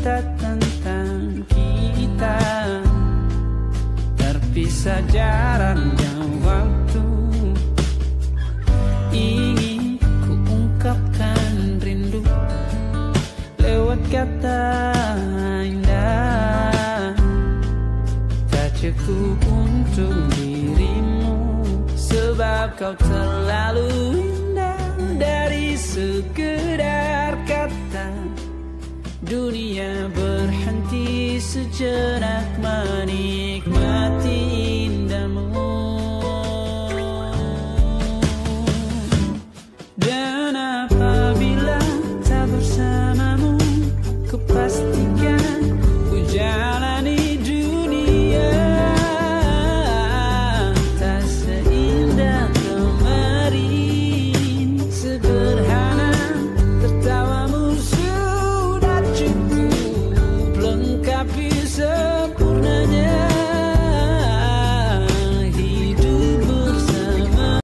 cerita tentang kita, terpisah jaraknya waktu. Ingin ku ungkapkan rindu lewat kata indah, tak cukup untuk dirimu, sebab kau terlalu indah. Dari sekedar kata, dunia berhenti sejenak menikmati.